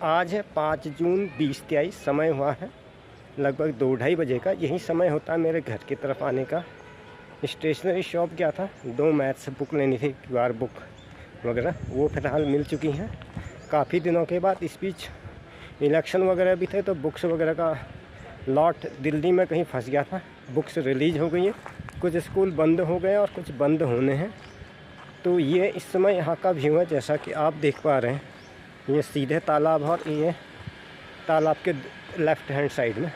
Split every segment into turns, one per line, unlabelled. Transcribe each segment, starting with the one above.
आज है 5 जून 2023। समय हुआ है लगभग 2-2:30 बजे का। यही समय होता है मेरे घर की तरफ आने का। स्टेशनरी शॉप गया था, 2 मैथ्स बुक लेनी थी, क्यूआर बुक वगैरह, वो फ़िलहाल मिल चुकी हैं काफ़ी दिनों के बाद। इस बीच इलेक्शन वगैरह भी थे तो बुक्स वगैरह का लॉट दिल्ली में कहीं फंस गया था। बुक्स रिलीज़ हो गई हैं, कुछ स्कूल बंद हो गए और कुछ बंद होने हैं। तो ये इस समय यहाँ का व्यू है, जैसा कि आप देख पा रहे हैं। ये सीधे तालाब और ये तालाब के लेफ्ट हैंड साइड में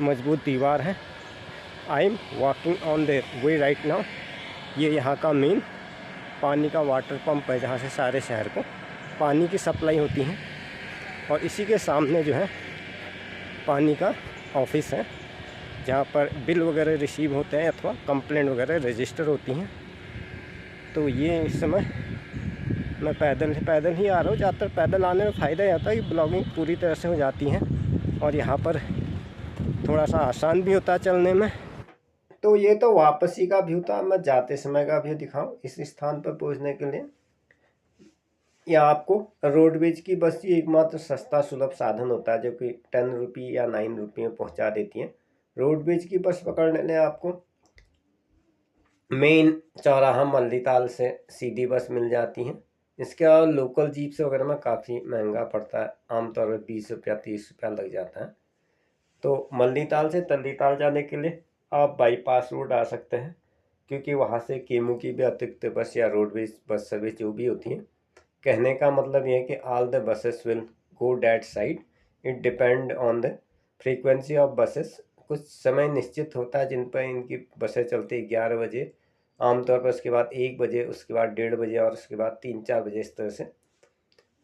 मजबूत दीवार है। I am walking on the way right now. ये यहाँ का मेन पानी का वाटर पंप है, जहाँ से सारे शहर को पानी की सप्लाई होती है। और इसी के सामने जो है पानी का ऑफिस है, जहाँ पर बिल वगैरह रिसीव होते हैं अथवा कंप्लेंट वगैरह रजिस्टर होती हैं। तो ये इस समय मैं पैदल ही आ रहा हूँ। ज़्यादातर पैदल आने में फ़ायदा ये होता है कि ब्लॉगिंग पूरी तरह से हो जाती है और यहाँ पर थोड़ा सा आसान भी होता है चलने में। तो ये तो वापसी का व्यू था। मैं जाते समय का व्यू दिखाऊं इस स्थान पर पहुँचने के लिए। यहाँ आपको रोडवेज की बस ही एकमात्र सस्ता सुलभ साधन होता है, जो कि 10 रुपये या 9 रुपये में पहुँचा देती है। रोडवेज की बस पकड़ने में आपको मेन चौराहा मल्लीताल से सीधी बस मिल जाती है। इसके अलावा लोकल जीप से वगैरह में काफ़ी महंगा पड़ता है, आमतौर पर 20 रुपया 30 रुपया लग जाता है। तो मल्लीताल से तल्लीताल जाने के लिए आप बाईपास रोड आ सकते हैं, क्योंकि वहाँ से केमू की भी अतिरिक्त बस या रोडवेज बस सर्विस जो भी होती है। कहने का मतलब ये है कि all the buses will go that side, it depend on the frequency of buses. कुछ समय निश्चित होता है जिन पर इनकी बसें चलती है, 11 बजे आमतौर पर, उसके बाद 1 बजे, उसके बाद 1:30 बजे और उसके बाद 3-4 बजे, इस तरह से।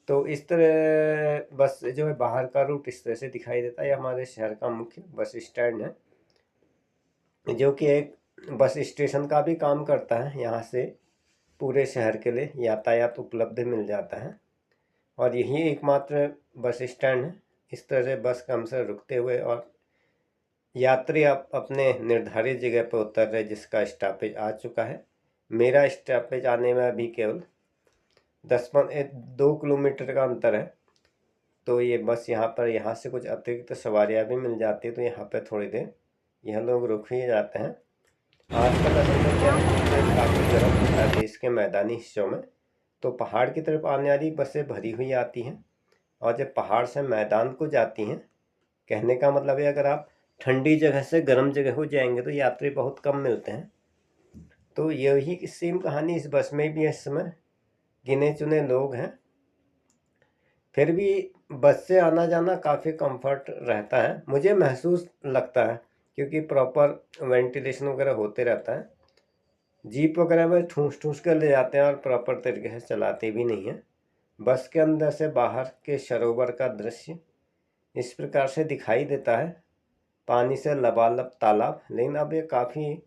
तो इस तरह बस जो है बाहर का रूट इस तरह से दिखाई देता है। ये हमारे शहर का मुख्य बस स्टैंड है, जो कि एक बस स्टेशन का भी काम करता है। यहाँ से पूरे शहर के लिए यातायात उपलब्ध मिल जाता है और यही एकमात्र बस स्टैंड है। इस तरह से बस कम से रुकते हुए और यात्री आप अपने निर्धारित जगह पर उतर रहे, जिसका स्टॉपेज आ चुका है। मेरा स्टॉपेज आने में अभी केवल 2 किलोमीटर का अंतर है। तो ये बस यहाँ से कुछ अतिरिक्त सवारियाँ भी मिल जाती है, तो यहाँ पे थोड़ी देर यह लोग रुक ही जाते हैं। आजकल असल में क्या है, काफ़ी गर्म होता है देश के मैदानी हिस्सों में, तो पहाड़ की तरफ आने वाली बसें भरी हुई आती हैं और जब पहाड़ से मैदान को जाती हैं, कहने का मतलब है अगर आप ठंडी जगह से गर्म जगह हो जाएंगे तो यात्री बहुत कम मिलते हैं। तो यही सेम कहानी इस बस में भी है। इस समय गिने चुने लोग हैं, फिर भी बस से आना जाना काफ़ी कंफर्ट रहता है, मुझे महसूस लगता है, क्योंकि प्रॉपर वेंटिलेशन वगैरह होते रहता है। जीप वगैरह में ठूस ठूस कर ले जाते हैं और प्रॉपर तरीके से चलाते भी नहीं हैं। बस के अंदर से बाहर के सरोवर का दृश्य इस प्रकार से दिखाई देता है, पानी से लबालब तालाब। लेकिन अब ये काफ़ी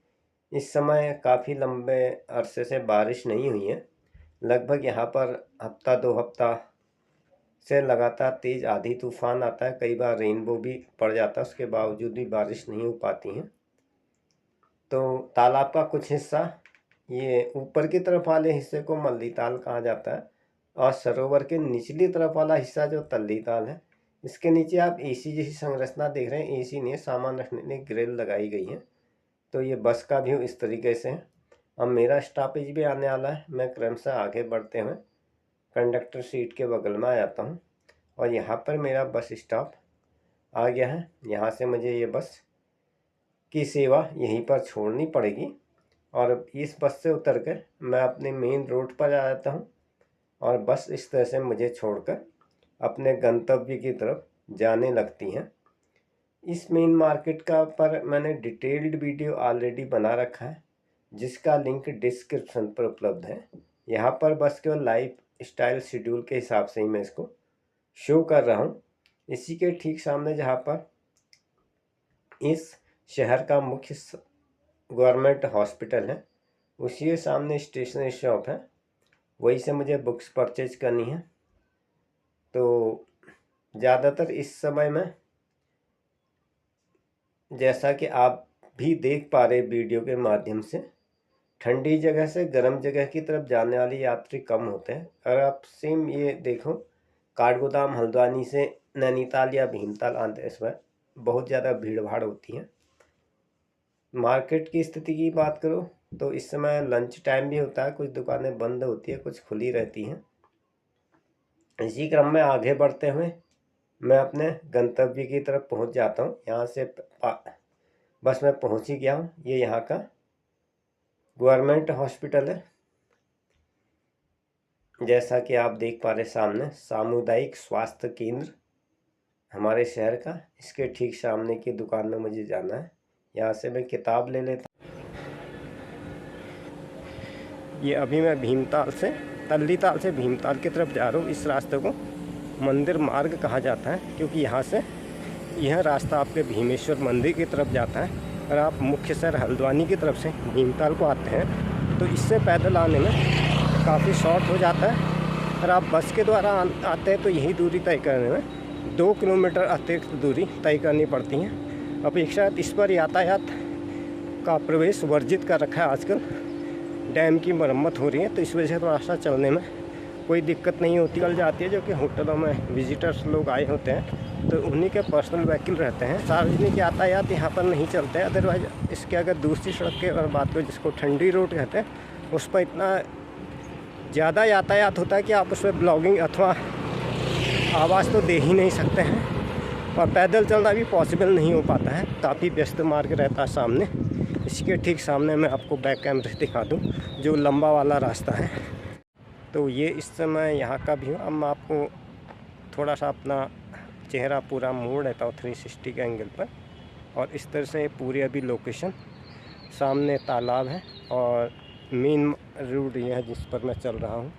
इस समय काफ़ी लंबे अरसे से बारिश नहीं हुई है। लगभग यहाँ पर हफ्ता 2 हफ्ता से लगातार तेज़ आंधी तूफान आता है, कई बार रेनबो भी पड़ जाता है, उसके बावजूद भी बारिश नहीं हो पाती है। तो तालाब का कुछ हिस्सा, ये ऊपर की तरफ वाले हिस्से को मल्लीताल कहा जाता है और सरोवर के निचली तरफ वाला हिस्सा जो तल्लीताल है, इसके नीचे आप एसी जैसी संरचना देख रहे हैं। एसी नहीं है, सामान रखने के लिए ग्रिल लगाई गई है। तो ये बस का व्यू इस तरीके से है। अब मेरा स्टॉपेज भी आने वाला है, मैं क्रमशः आगे बढ़ते हुए कंडक्टर सीट के बगल में आ जाता हूँ और यहाँ पर मेरा बस स्टॉप आ गया है। यहाँ से मुझे ये बस की सेवा यहीं पर छोड़नी पड़ेगी और इस बस से उतर कर मैं अपने मेन रोड पर आ जाता हूँ और बस इस तरह से मुझे छोड़कर अपने गंतव्य की तरफ जाने लगती हैं। इस मेन मार्केट का पर मैंने डिटेल्ड वीडियो ऑलरेडी बना रखा है, जिसका लिंक डिस्क्रिप्शन पर उपलब्ध है। यहाँ पर बस केवल लाइफ स्टाइल शेड्यूल के हिसाब से ही मैं इसको शो कर रहा हूँ। इसी के ठीक सामने जहाँ पर इस शहर का मुख्य गवर्नमेंट हॉस्पिटल है, उसी के सामने स्टेशनरी शॉप है, वहीं से मुझे बुक्स परचेज करनी है। तो ज़्यादातर इस समय में, जैसा कि आप भी देख पा रहे वीडियो के माध्यम से, ठंडी जगह से गर्म जगह की तरफ जाने वाले यात्री कम होते हैं। अगर आप सेम ये देखो काठगोदाम हल्द्वानी से नैनीताल या भीमताल आते समय बहुत ज़्यादा भीड़ भाड़ होती है। मार्केट की स्थिति की बात करो तो इस समय लंच टाइम भी होता है, कुछ दुकानें बंद होती है, कुछ खुली रहती हैं। इसी क्रम में आगे बढ़ते हुए मैं अपने गंतव्य की तरफ पहुंच जाता हूं। यहाँ से बस मैं पहुंच ही गया हूं। ये यहाँ का गवर्नमेंट हॉस्पिटल है, जैसा कि आप देख पा रहे सामने, सामुदायिक स्वास्थ्य केंद्र हमारे शहर का। इसके ठीक सामने की दुकान में मुझे जाना है। यहाँ से मैं किताब ले लेता हूँ। ये अभी मैं भीमताल से तल्लीताल से भीमताल की तरफ जा रहा हूँ। इस रास्ते को मंदिर मार्ग कहा जाता है, क्योंकि यहाँ से यह रास्ता आपके भीमेश्वर मंदिर की तरफ जाता है। अगर आप मुख्य शहर हल्द्वानी की तरफ से भीमताल को आते हैं तो इससे पैदल आने में काफ़ी शॉर्ट हो जाता है। अगर आप बस के द्वारा आते हैं तो यही दूरी तय करने में 2 किलोमीटर अतिरिक्त दूरी तय करनी पड़ती है। अपेक्षाकृत इस पर यातायात का प्रवेश वर्जित कर रखा है आजकल। डैम की मरम्मत हो रही है तो इस वजह से थोड़ा सा चलने में कोई दिक्कत नहीं होती। चल जाती है, जो कि होटलों में विजिटर्स लोग आए होते हैं तो उन्हीं के पर्सनल व्हीकल रहते हैं। सार्वजनिक यातायात यहाँ पर नहीं चलते हैं। अदरवाइज इसके अगर दूसरी सड़क की अगर बात करें, जिसको ठंडी रोड कहते हैं, उस पर इतना ज़्यादा यातायात होता है कि आप उस पर ब्लॉगिंग अथवा आवाज़ तो दे ही नहीं सकते हैं, और पैदल चलना भी पॉसिबल नहीं हो पाता है। काफ़ी व्यस्त मार्ग रहता है सामने। इसके ठीक सामने मैं आपको बैक कैमरे से दिखा दूं जो लंबा वाला रास्ता है। तो ये इस समय यहाँ का व्यू। अब मैं आपको थोड़ा सा अपना चेहरा पूरा मोड़ लेता हूँ 360 के एंगल पर, और इस तरह से पूरी अभी लोकेशन सामने तालाब है और मेन रोड ये है जिस पर मैं चल रहा हूँ।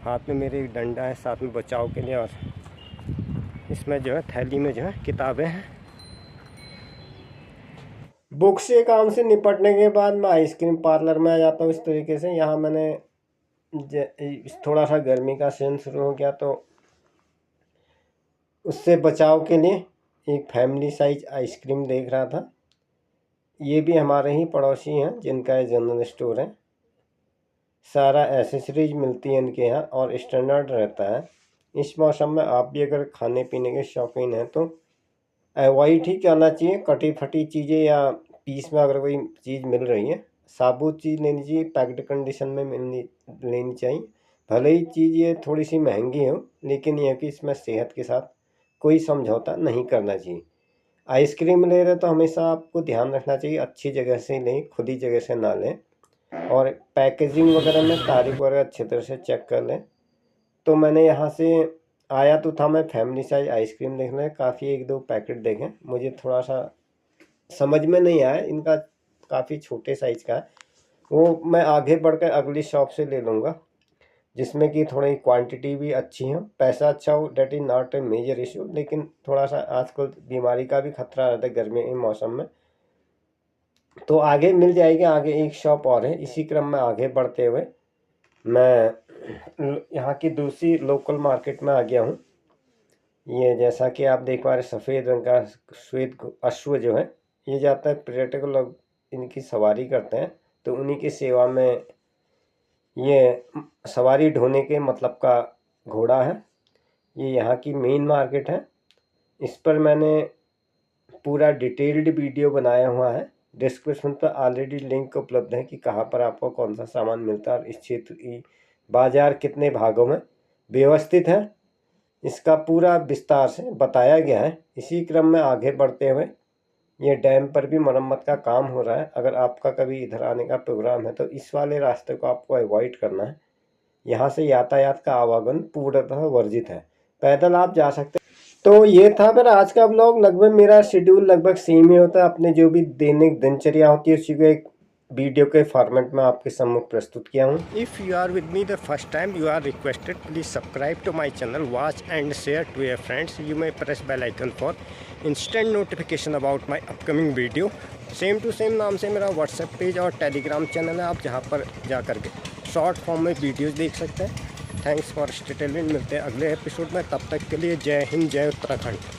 हाथ में मेरे एक डंडा है साथ में बचाव के लिए, और इसमें जो है थैली में जो है किताबें हैं। बुक्स के काम से निपटने के बाद मैं आइसक्रीम पार्लर में आ जाता हूँ। इस तरीके से यहाँ मैंने थोड़ा सा गर्मी का सीजन शुरू हो गया तो उससे बचाव के लिए एक फैमिली साइज आइसक्रीम देख रहा था। ये भी हमारे ही पड़ोसी हैं जिनका ये जनरल स्टोर है। सारा एसेसरीज मिलती है इनके यहाँ और स्टैंडर्ड रहता है। इस मौसम में आप भी अगर खाने पीने के शौकीन हैं तो अवॉइड ही करना चाहिए कटी फटी चीज़ें, या पीस में अगर कोई चीज़ मिल रही है साबुत चीज़ लेनी चाहिए, पैक्ड कंडीशन में लेनी चाहिए। भले ही चीज़ ये थोड़ी सी महंगी हो, लेकिन यह कि इसमें सेहत के साथ कोई समझौता नहीं करना चाहिए। आइसक्रीम ले रहे तो हमेशा आपको ध्यान रखना चाहिए अच्छी जगह से लें, खुली जगह से ना लें, और पैकेजिंग वगैरह में तारीख वगैरह अच्छी तरह से चेक कर लें। तो मैंने यहाँ से आया तो था मैं फैमिली साइज आइसक्रीम देखने, काफ़ी 1-2 पैकेट देखे, मुझे थोड़ा सा समझ में नहीं आया, इनका काफ़ी छोटे साइज़ का है। वो मैं आगे बढ़कर अगली शॉप से ले लूँगा जिसमें कि थोड़ी क्वांटिटी भी अच्छी हो, पैसा अच्छा हो, that is not a major issue. लेकिन थोड़ा सा आजकल बीमारी का भी खतरा रहता है गर्मी के मौसम में। तो आगे मिल जाएगी, आगे एक शॉप और है। इसी क्रम में आगे बढ़ते हुए मैं यहाँ की दूसरी लोकल मार्केट में आ गया हूँ। ये जैसा कि आप देख पा रहे सफ़ेद रंग का श्वेत अश्व जो है, ये जाता है पर्यटक लोग इनकी सवारी करते हैं, तो उन्हीं की सेवा में ये सवारी ढोने के मतलब का घोड़ा है। ये यहाँ की मेन मार्केट है। इस पर मैंने पूरा डिटेल्ड वीडियो बनाया हुआ है। डिस्क्रिप्शन पर ऑलरेडी लिंक उपलब्ध है कि कहाँ पर आपको कौन सा सामान मिलता है और इस क्षेत्र की बाज़ार कितने भागों में व्यवस्थित है, इसका पूरा विस्तार से बताया गया है। इसी क्रम में आगे बढ़ते हुए ये डैम पर भी मरम्मत का काम हो रहा है। अगर आपका कभी इधर आने का प्रोग्राम है तो इस वाले रास्ते को आपको अवॉइड करना है। यहाँ से यातायात का आवागमन पूर्णतः वर्जित है, पैदल आप जा सकते हैं। तो ये था मेरा आज का ब्लॉग। लगभग मेरा शेड्यूल लगभग सेम ही होता है, अपने जो भी दैनिक दिनचर्या होती है उसी को एक वीडियो के फॉर्मेट में आपके सम्मुख प्रस्तुत किया हूँ। If you are with me the first time, you are requested please subscribe to my channel, watch and share to your friends. You may press bell icon for instant notification about my upcoming video. Same to same नाम से मेरा WhatsApp page और Telegram channel है, आप जहाँ पर जा कर के शॉर्ट फॉर्म में वीडियोज़ देख सकते हैं। Thanks for stay tuned. मिलते हैं अगले एपिसोड में, तब तक के लिए जय हिंद, जय उत्तराखंड।